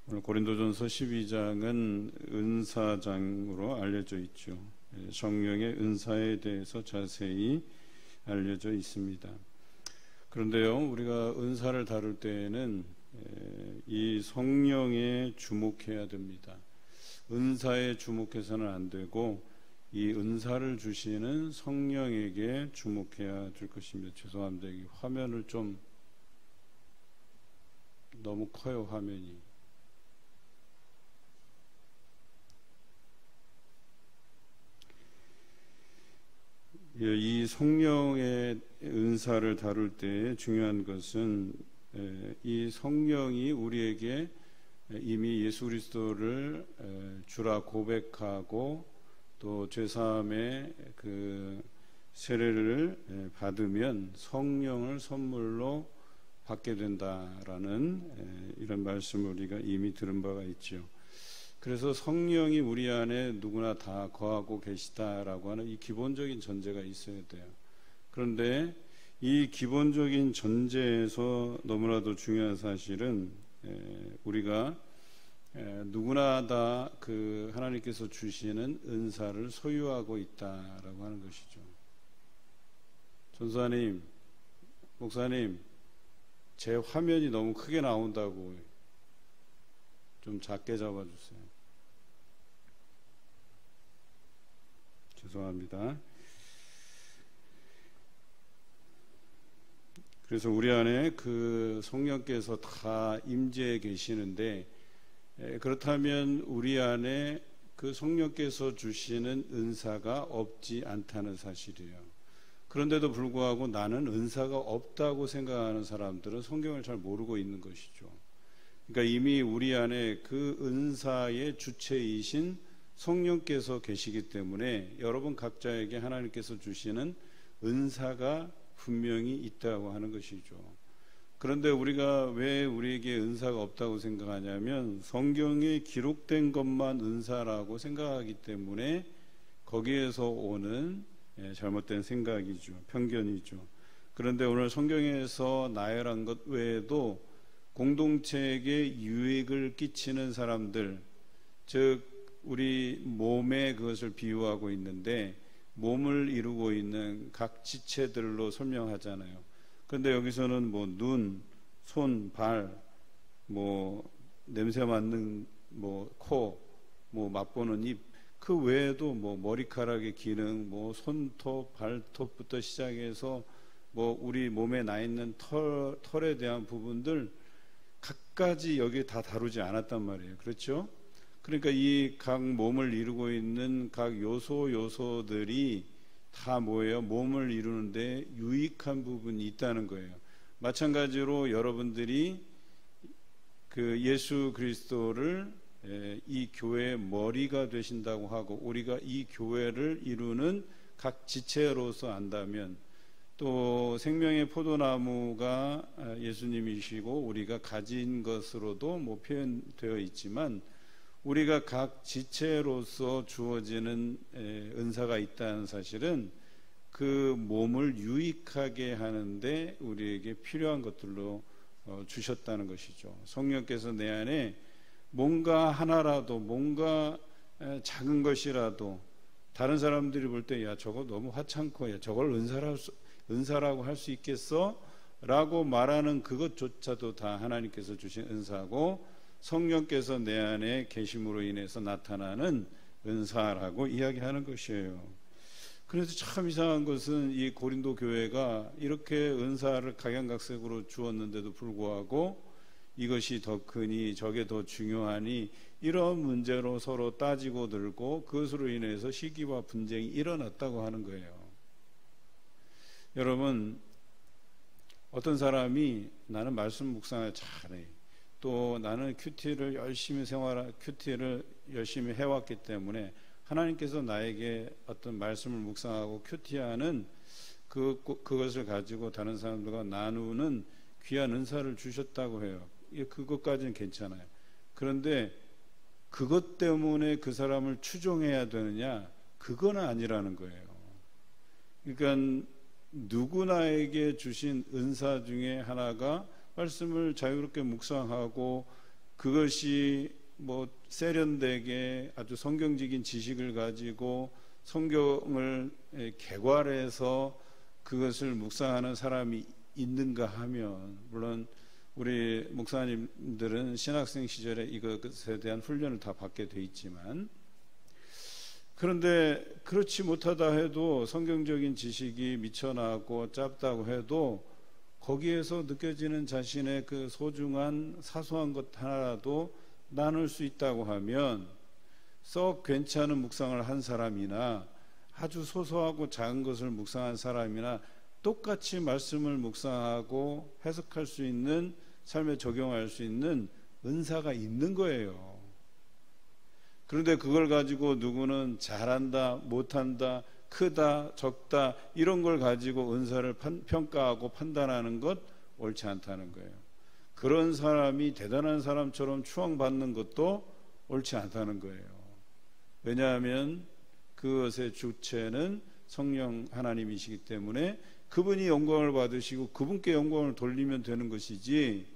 오늘 고린도전서 12장은 은사장으로 알려져 있죠. 성령의 은사에 대해서 자세히 알려져 있습니다. 그런데요, 우리가 은사를 다룰 때에는 이 성령에 주목해야 됩니다. 은사에 주목해서는 안 되고 이 은사를 주시는 성령에게 주목해야 될 것입니다. 죄송합니다. 이 화면을 좀 너무 커요, 화면이. 이 성령의 은사를 다룰 때 중요한 것은 이 성령이 우리에게 이미 예수 그리스도를 주라 고백하고 또 죄사함의 그 세례를 받으면 성령을 선물로 받게 된다라는 이런 말씀을 우리가 이미 들은 바가 있죠. 그래서 성령이 우리 안에 누구나 다 거하고 계시다라고 하는 이 기본적인 전제가 있어야 돼요. 그런데 이 기본적인 전제에서 너무나도 중요한 사실은 우리가 누구나 다 그 하나님께서 주시는 은사를 소유하고 있다라고 하는 것이죠. 전사님, 목사님, 제 화면이 너무 크게 나온다고 좀 작게 잡아주세요. 죄송합니다. 그래서 우리 안에 그 성령께서 다 임재해 계시는데 그렇다면 우리 안에 그 성령께서 주시는 은사가 없지 않다는 사실이에요. 그런데도 불구하고 나는 은사가 없다고 생각하는 사람들은 성경을 잘 모르고 있는 것이죠. 그러니까 이미 우리 안에 그 은사의 주체이신 성령께서 계시기 때문에 여러분 각자에게 하나님께서 주시는 은사가 분명히 있다고 하는 것이죠. 그런데 우리가 왜 우리에게 은사가 없다고 생각하냐면 성경에 기록된 것만 은사라고 생각하기 때문에 거기에서 오는 잘못된 생각이죠. 편견이죠. 그런데 오늘 성경에서 나열한 것 외에도 공동체에게 유익을 끼치는 사람들, 즉 우리 몸에 그것을 비유하고 있는데 몸을 이루고 있는 각 지체들로 설명하잖아요. 그런데 여기서는 뭐 눈, 손, 발, 뭐 냄새 맡는 코, 맛보는 입, 그 외에도 머리카락의 기능, 손톱, 발톱부터 시작해서 우리 몸에 나 있는 털에 대한 부분들 각가지 여기 다 다루지 않았단 말이에요. 그렇죠? 그러니까 이 각 몸을 이루고 있는 각 요소들이 다 뭐예요? 몸을 이루는데 유익한 부분이 있다는 거예요. 마찬가지로 여러분들이 그 예수 그리스도를 이 교회의 머리가 되신다고 하고 우리가 이 교회를 이루는 각 지체로서 안다면 또 생명의 포도나무가 예수님이시고 우리가 가진 것으로도 표현되어 있지만 우리가 각 지체로서 주어지는 은사가 있다는 사실은 그 몸을 유익하게 하는데 우리에게 필요한 것들로 주셨다는 것이죠. 성령께서 내 안에 뭔가 하나라도 뭔가 작은 것이라도 다른 사람들이 볼 때 야 저거 너무 하찮고 야 저걸 은사라고 할 수 있겠어? 라고 말하는 그것조차도 다 하나님께서 주신 은사고 성령께서 내 안에 계심으로 인해서 나타나는 은사라고 이야기하는 것이에요. 그래서 참 이상한 것은 이 고린도 교회가 이렇게 은사를 각양각색으로 주었는데도 불구하고 이것이 더 크니 저게 더 중요하니 이런 문제로 서로 따지고 들고 그것으로 인해서 시기와 분쟁이 일어났다고 하는 거예요. 여러분, 어떤 사람이 나는 말씀 묵상을 잘해. 또 나는 큐티를 열심히 해왔기 때문에 하나님께서 나에게 어떤 말씀을 묵상하고 큐티하는 그것을 가지고 다른 사람들과 나누는 귀한 은사를 주셨다고 해요. 그것까지는 괜찮아요. 그런데 그것 때문에 그 사람을 추종해야 되느냐? 그건 아니라는 거예요. 그러니까 누구나에게 주신 은사 중에 하나가 말씀을 자유롭게 묵상하고 그것이 뭐 세련되게 아주 성경적인 지식을 가지고 성경을 개괄해서 그것을 묵상하는 사람이 있는가 하면, 물론 우리 목사님들은 신학생 시절에 이것에 대한 훈련을 다 받게 돼 있지만, 그런데 그렇지 못하다 해도 성경적인 지식이 미쳐나고 짧다고 해도 거기에서 느껴지는 자신의 그 소중한 사소한 것 하나라도 나눌 수 있다고 하면, 썩 괜찮은 묵상을 한 사람이나 아주 소소하고 작은 것을 묵상한 사람이나 똑같이 말씀을 묵상하고 해석할 수 있는, 삶에 적용할 수 있는 은사가 있는 거예요. 그런데 그걸 가지고 누구는 잘한다, 못한다, 크다, 적다, 이런 걸 가지고 은사를 평가하고 판단하는 것 옳지 않다는 거예요. 그런 사람이 대단한 사람처럼 추앙받는 것도 옳지 않다는 거예요. 왜냐하면 그것의 주체는 성령 하나님이시기 때문에 그분이 영광을 받으시고 그분께 영광을 돌리면 되는 것이지,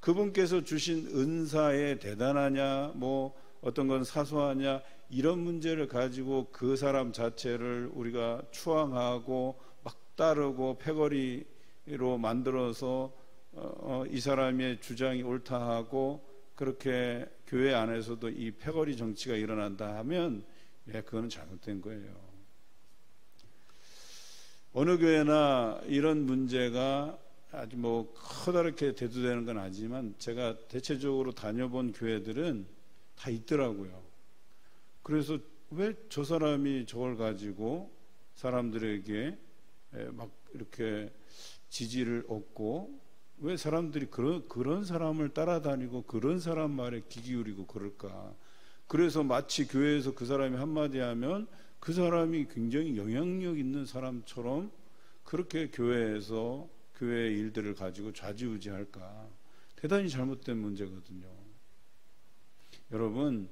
그분께서 주신 은사에 대단하냐, 뭐 어떤 건 사소하냐, 이런 문제를 가지고 그 사람 자체를 우리가 추앙하고 막 따르고 패거리로 만들어서 이 사람의 주장이 옳다 하고, 그렇게 교회 안에서도 이 패거리 정치가 일어난다 하면 그거는 잘못된 거예요. 어느 교회나 이런 문제가 아주 뭐 커다랗게 대두되는 건 아니지만, 제가 대체적으로 다녀본 교회들은 다 있더라고요. 그래서 왜 저 사람이 저걸 가지고 사람들에게 막 이렇게 지지를 얻고, 왜 사람들이 그런 사람을 따라다니고 그런 사람 말에 귀 기울이고 그럴까? 그래서 마치 교회에서 그 사람이 한마디 하면 그 사람이 굉장히 영향력 있는 사람처럼 그렇게 교회에서 교회의 일들을 가지고 좌지우지할까? 대단히 잘못된 문제거든요. 여러분,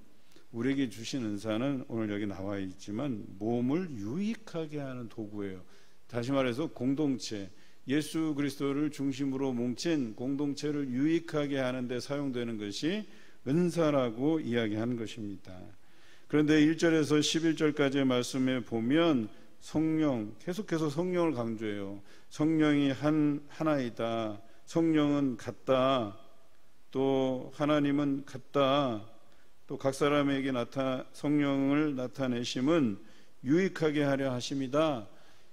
우리에게 주신 은사는 오늘 여기 나와 있지만 몸을 유익하게 하는 도구예요. 다시 말해서 공동체, 예수 그리스도를 중심으로 뭉친 공동체를 유익하게 하는 데 사용되는 것이 은사라고 이야기하는 것입니다. 그런데 1절에서 11절까지의 말씀에 보면 성령, 계속해서 성령을 강조해요. 성령이 하나이다, 성령은 같다, 또 하나님은 같다, 또 각 사람에게 성령을 나타내심은 유익하게 하려 하심이다,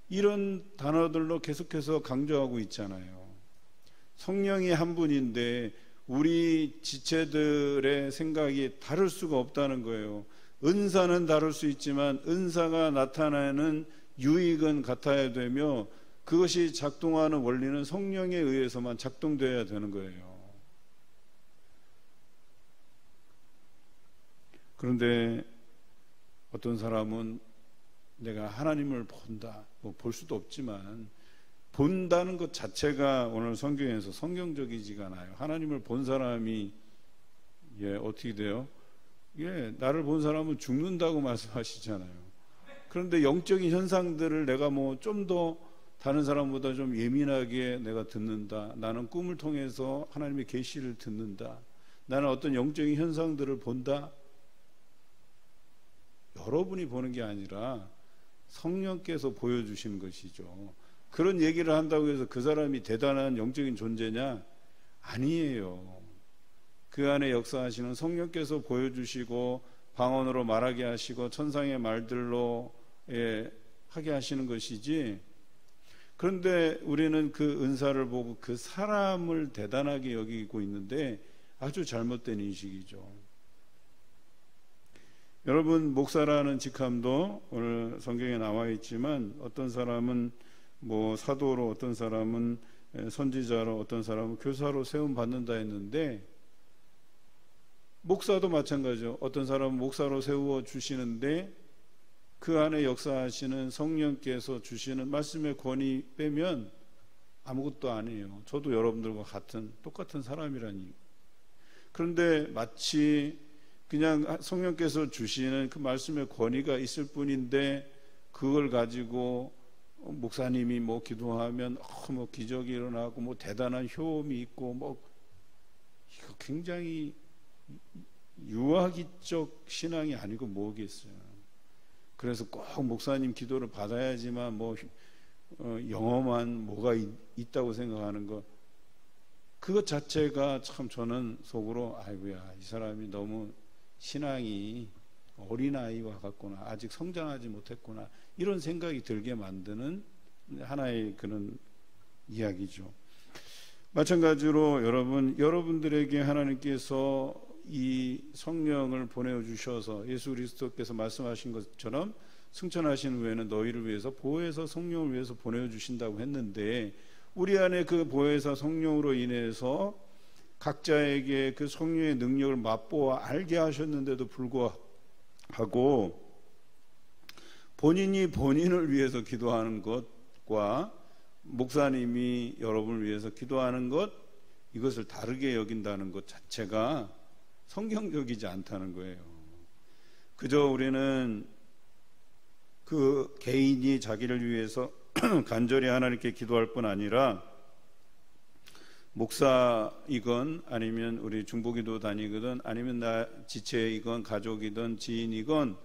이런 단어들로 계속해서 강조하고 있잖아요. 성령이 한 분인데 우리 지체들의 생각이 다를 수가 없다는 거예요. 은사는 다를 수 있지만 은사가 나타내는 유익은 같아야 되며, 그것이 작동하는 원리는 성령에 의해서만 작동되어야 되는 거예요. 그런데 어떤 사람은 내가 하나님을 본다, 뭐 볼 수도 없지만 본다는 것 자체가 오늘 성경에서 성경적이지가 않아요. 하나님을 본 사람이 어떻게 돼요? 나를 본 사람은 죽는다고 말씀하시잖아요. 그런데 영적인 현상들을 내가 뭐 좀 더 다른 사람보다 좀 예민하게 내가 듣는다, 나는 꿈을 통해서 하나님의 계시를 듣는다, 나는 어떤 영적인 현상들을 본다, 여러분이 보는 게 아니라 성령께서 보여주시는 것이죠. 그런 얘기를 한다고 해서 그 사람이 대단한 영적인 존재냐? 아니에요. 그 안에 역사하시는 성령께서 보여주시고 방언으로 말하게 하시고 천상의 말들로 하게 하시는 것이지, 그런데 우리는 그 은사를 보고 그 사람을 대단하게 여기고 있는데 아주 잘못된 인식이죠. 여러분, 목사라는 직함도 오늘 성경에 나와 있지만 어떤 사람은 뭐 사도로, 어떤 사람은 선지자로, 어떤 사람은 교사로 세움 받는다 했는데, 목사도 마찬가지죠. 어떤 사람은 목사로 세워 주시는데 그 안에 역사하시는 성령께서 주시는 말씀의 권위 빼면 아무것도 아니에요. 저도 여러분들과 똑같은 사람이라니. 그런데 마치 그냥 성령께서 주시는 그 말씀의 권위가 있을 뿐인데, 그걸 가지고 목사님이 뭐 기도하면 뭐 기적이 일어나고 뭐 대단한 효험이 있고 뭐, 이거 굉장히 유아기적 신앙이 아니고 뭐겠어요. 그래서 꼭 목사님 기도를 받아야지만 뭐 영험한 뭐가 있다고 생각하는 것, 그것 자체가 참 저는 속으로 아이고야, 이 사람이 너무 신앙이 어린아이와 같구나, 아직 성장하지 못했구나, 이런 생각이 들게 만드는 하나의 그런 이야기죠. 마찬가지로 여러분들에게 하나님께서 이 성령을 보내주셔서 예수 그리스도께서 말씀하신 것처럼 승천하신 후에는 너희를 위해서 보혜사 성령을 위해서 보내주신다고 했는데, 우리 안에 그 보혜사 성령으로 인해서 각자에게 그 성령의 능력을 맛보아 알게 하셨는데도 불구하고 본인이 본인을 위해서 기도하는 것과 목사님이 여러분을 위해서 기도하는 것, 이것을 다르게 여긴다는 것 자체가 성경적이지 않다는 거예요. 그저 우리는 그 개인이 자기를 위해서 간절히 하나님께 기도할 뿐 아니라, 목사이건 아니면 우리 중보기도 다니거든 아니면 나 지체이건 가족이든 지인이건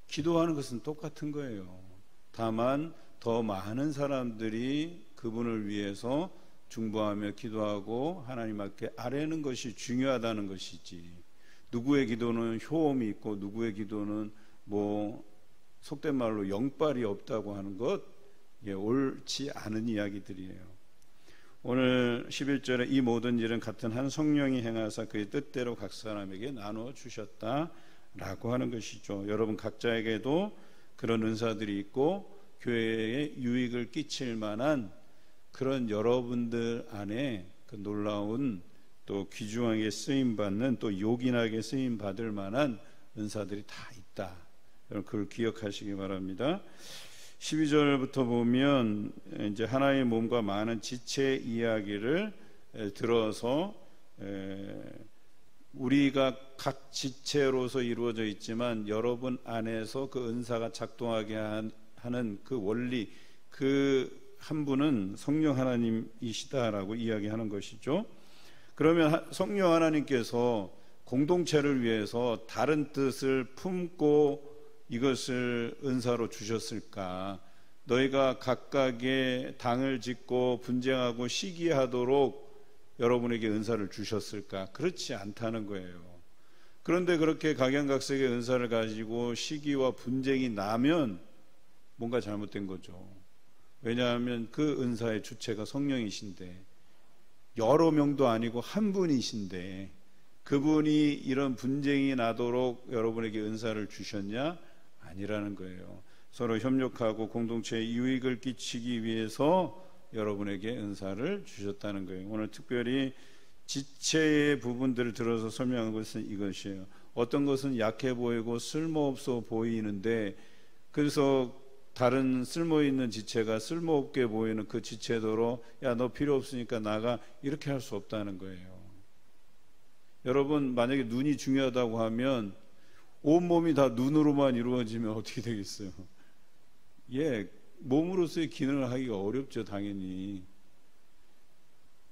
기도하는 것은 똑같은 거예요. 다만 더 많은 사람들이 그분을 위해서 중보하며 기도하고 하나님 앞에 아뢰는 것이 중요하다는 것이지, 누구의 기도는 효험이 있고 누구의 기도는 뭐 속된 말로 영빨이 없다고 하는 것, 옳지 않은 이야기들이에요. 오늘 11절에 이 모든 일은 같은 한 성령이 행하사 그의 뜻대로 각 사람에게 나누어 주셨다라고 하는 것이죠. 여러분 각자에게도 그런 은사들이 있고 교회에 유익을 끼칠 만한 그런 여러분들 안에 그 놀라운 또 귀중하게 쓰임받는 또 요긴하게 쓰임받을 만한 은사들이 다 있다. 여러분 그걸 기억하시기 바랍니다. 12절부터 보면 이제 하나의 몸과 많은 지체 이야기를 들어서 우리가 각 지체로서 이루어져 있지만 여러분 안에서 그 은사가 작동하게 하는 그 원리, 그 한 분은 성령 하나님이시다라고 이야기하는 것이죠. 그러면 성령 하나님께서 공동체를 위해서 다른 뜻을 품고 이것을 은사로 주셨을까? 너희가 각각의 당을 짓고 분쟁하고 시기하도록 여러분에게 은사를 주셨을까? 그렇지 않다는 거예요. 그런데 그렇게 각양각색의 은사를 가지고 시기와 분쟁이 나면 뭔가 잘못된 거죠. 왜냐하면 그 은사의 주체가 성령이신데, 여러 명도 아니고 한 분이신데 그분이 이런 분쟁이 나도록 여러분에게 은사를 주셨냐? 아니라는 거예요. 서로 협력하고 공동체에 유익을 끼치기 위해서 여러분에게 은사를 주셨다는 거예요. 오늘 특별히 지체의 부분들을 들어서 설명한 것은 이것이에요. 어떤 것은 약해 보이고 쓸모없어 보이는데, 그래서 다른 쓸모있는 지체가 쓸모없게 보이는 그 지체도로 야, 너 필요 없으니까 나가, 이렇게 할 수 없다는 거예요. 여러분 만약에 눈이 중요하다고 하면 온몸이 다 눈으로만 이루어지면 어떻게 되겠어요? 몸으로서의 기능을 하기가 어렵죠. 당연히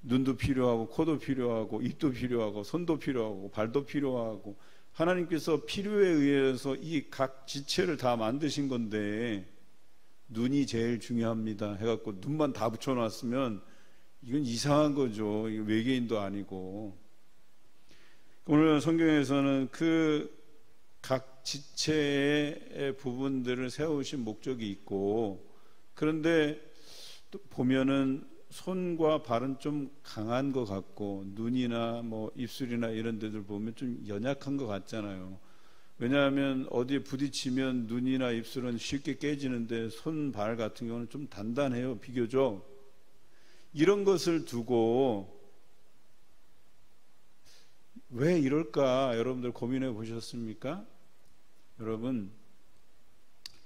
눈도 필요하고 코도 필요하고 입도 필요하고 손도 필요하고 발도 필요하고, 하나님께서 필요에 의해서 이 각 지체를 다 만드신 건데 눈이 제일 중요합니다 해갖고 눈만 다 붙여놨으면 이건 이상한 거죠. 이거 외계인도 아니고. 오늘 성경에서는 그 각 지체의 부분들을 세우신 목적이 있고, 그런데 또 보면은 손과 발은 좀 강한 것 같고 눈이나 뭐 입술이나 이런 데들 보면 좀 연약한 것 같잖아요. 왜냐하면 어디에 부딪히면 눈이나 입술은 쉽게 깨지는데 손, 발 같은 경우는 좀 단단해요, 비교적. 이런 것을 두고 왜 이럴까 여러분들 고민해 보셨습니까? 여러분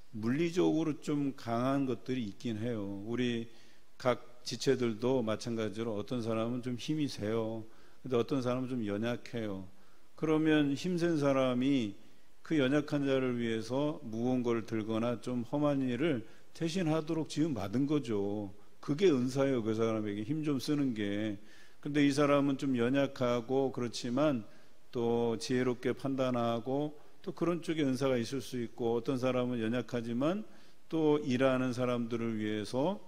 물리적으로 좀 강한 것들이 있긴 해요. 우리 각 지체들도 마찬가지로 어떤 사람은 좀 힘이 세요. 근데 어떤 사람은 좀 연약해요. 그러면 힘센 사람이 그 연약한 자를 위해서 무거운 걸 들거나 좀 험한 일을 대신하도록 지음 받은 거죠. 그게 은사예요. 그 사람에게 힘 좀 쓰는 게. 근데 이 사람은 좀 연약하고 그렇지만 또 지혜롭게 판단하고 또 그런 쪽에 은사가 있을 수 있고, 어떤 사람은 연약하지만 또 일하는 사람들을 위해서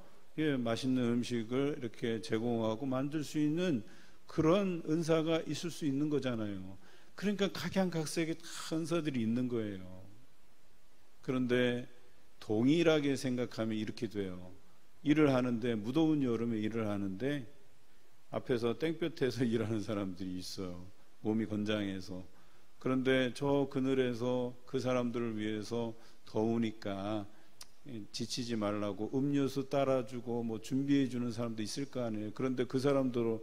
맛있는 음식을 이렇게 제공하고 만들 수 있는 그런 은사가 있을 수 있는 거잖아요. 그러니까 각양각색의 다 은사들이 있는 거예요. 그런데 동일하게 생각하면 이렇게 돼요. 일을 하는데, 무더운 여름에 일을 하는데 앞에서 땡볕에서 일하는 사람들이 있어요. 몸이 건장해서. 그런데 저 그늘에서 그 사람들을 위해서 더우니까 지치지 말라고 음료수 따라주고 뭐 준비해주는 사람도 있을 거 아니에요. 그런데 그 사람들은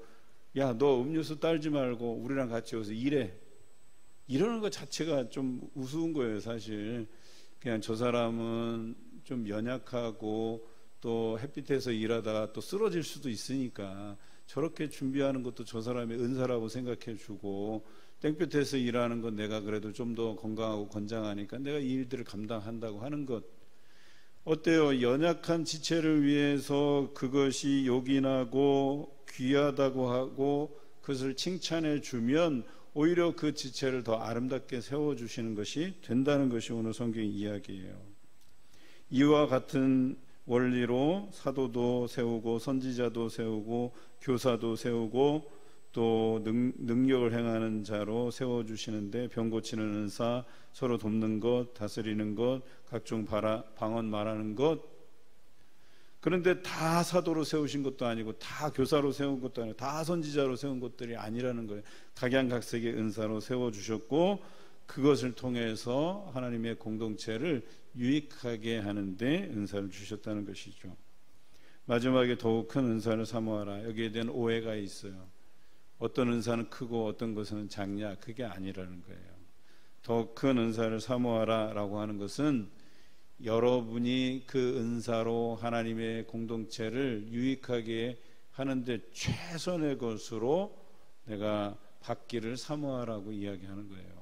야, 너 음료수 따르지 말고 우리랑 같이 와서 일해. 이러는 것 자체가 좀 우스운 거예요, 사실. 그냥 저 사람은 좀 연약하고 또 햇빛에서 일하다가 또 쓰러질 수도 있으니까 저렇게 준비하는 것도 저 사람의 은사라고 생각해 주고, 땡볕에서 일하는 건 내가 그래도 좀 더 건강하고 건장하니까 내가 이 일들을 감당한다고 하는 것, 어때요? 연약한 지체를 위해서 그것이 요긴하고 귀하다고 하고 그것을 칭찬해 주면 오히려 그 지체를 더 아름답게 세워주시는 것이 된다는 것이 오늘 성경 이야기예요. 이와 같은 원리로 사도도 세우고 선지자도 세우고 교사도 세우고 또 능력을 행하는 자로 세워주시는데, 병 고치는 은사, 서로 돕는 것, 다스리는 것, 각종 방언 말하는 것. 그런데 다 사도로 세우신 것도 아니고 다 교사로 세운 것도 아니고 다 선지자로 세운 것들이 아니라는 거예요. 각양각색의 은사로 세워주셨고, 그것을 통해서 하나님의 공동체를 유익하게 하는데 은사를 주셨다는 것이죠. 마지막에 더욱 큰 은사를 사모하라. 여기에 대한 오해가 있어요. 어떤 은사는 크고 어떤 것은 작냐, 그게 아니라는 거예요. 더 큰 은사를 사모하라 라고 하는 것은 여러분이 그 은사로 하나님의 공동체를 유익하게 하는데 최선의 것으로 내가 받기를 사모하라고 이야기하는 거예요.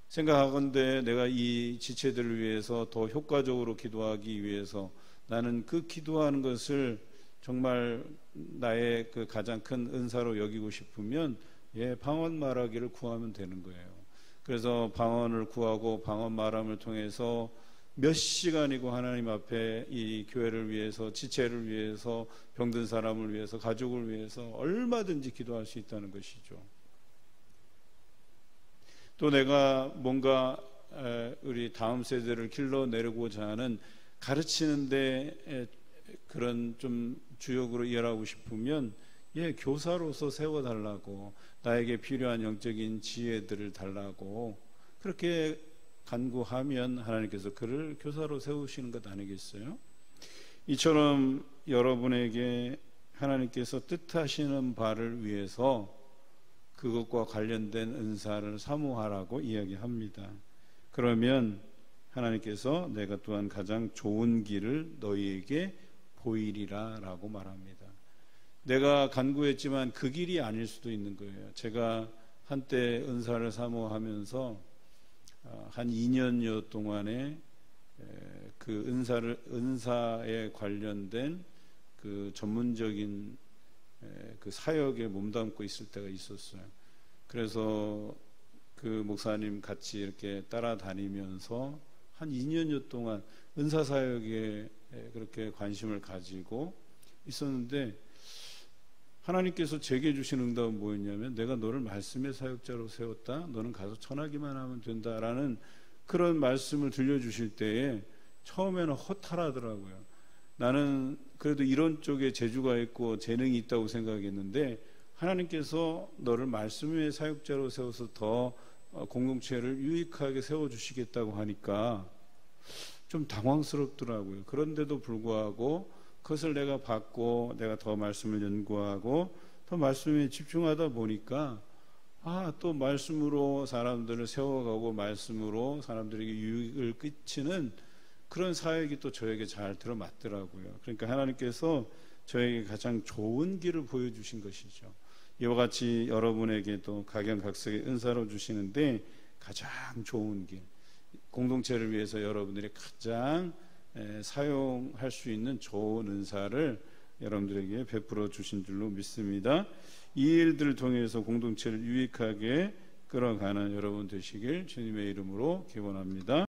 생각하건대 내가 이 지체들을 위해서 더 효과적으로 기도하기 위해서 나는 그 기도하는 것을 정말 나의 그 가장 큰 은사로 여기고 싶으면 방언 말하기를 구하면 되는 거예요. 그래서 방언을 구하고 방언 말함을 통해서 몇 시간이고 하나님 앞에 이 교회를 위해서, 지체를 위해서, 병든 사람을 위해서, 가족을 위해서 얼마든지 기도할 수 있다는 것이죠. 또 내가 뭔가 우리 다음 세대를 길러내려고자 하는 가르치는데 그런 좀 주역으로 일하고 싶으면 교사로서 세워달라고, 나에게 필요한 영적인 지혜들을 달라고 그렇게 간구하면 하나님께서 그를 교사로 세우시는 것 아니겠어요? 이처럼 여러분에게 하나님께서 뜻하시는 바를 위해서 그것과 관련된 은사를 사모하라고 이야기합니다. 그러면 하나님께서 내가 또한 가장 좋은 길을 너희에게 보이리라 라고 말합니다. 내가 간구했지만 그 길이 아닐 수도 있는 거예요. 제가 한때 은사를 사모하면서 한 2년여 동안에 그 은사에 관련된 그 전문적인 그 사역에 몸담고 있을 때가 있었어요. 그래서 그 목사님 같이 이렇게 따라다니면서 한 2년여 동안 은사 사역에 그렇게 관심을 가지고 있었는데, 하나님께서 제게 주신 응답은 뭐였냐면, 내가 너를 말씀의 사역자로 세웠다, 너는 가서 전하기만 하면 된다라는 그런 말씀을 들려주실 때에 처음에는 허탈하더라고요. 나는 그래도 이런 쪽에 재주가 있고 재능이 있다고 생각했는데 하나님께서 너를 말씀의 사역자로 세워서 더 공동체를 유익하게 세워주시겠다고 하니까 좀 당황스럽더라고요. 그런데도 불구하고 그것을 내가 받고 내가 더 말씀을 연구하고 더 말씀에 집중하다 보니까 또 말씀으로 사람들을 세워가고 말씀으로 사람들에게 유익을 끼치는 그런 사역이 또 저에게 잘 들어맞더라고요. 그러니까 하나님께서 저에게 가장 좋은 길을 보여주신 것이죠. 이와 같이 여러분에게도 각양각색의 은사로 주시는데 가장 좋은 길, 공동체를 위해서 여러분들이 가장 사용할 수 있는 좋은 은사를 여러분들에게 베풀어 주신 줄로 믿습니다. 이 일들을 통해서 공동체를 유익하게 끌어가는 여러분 되시길 주님의 이름으로 기원합니다.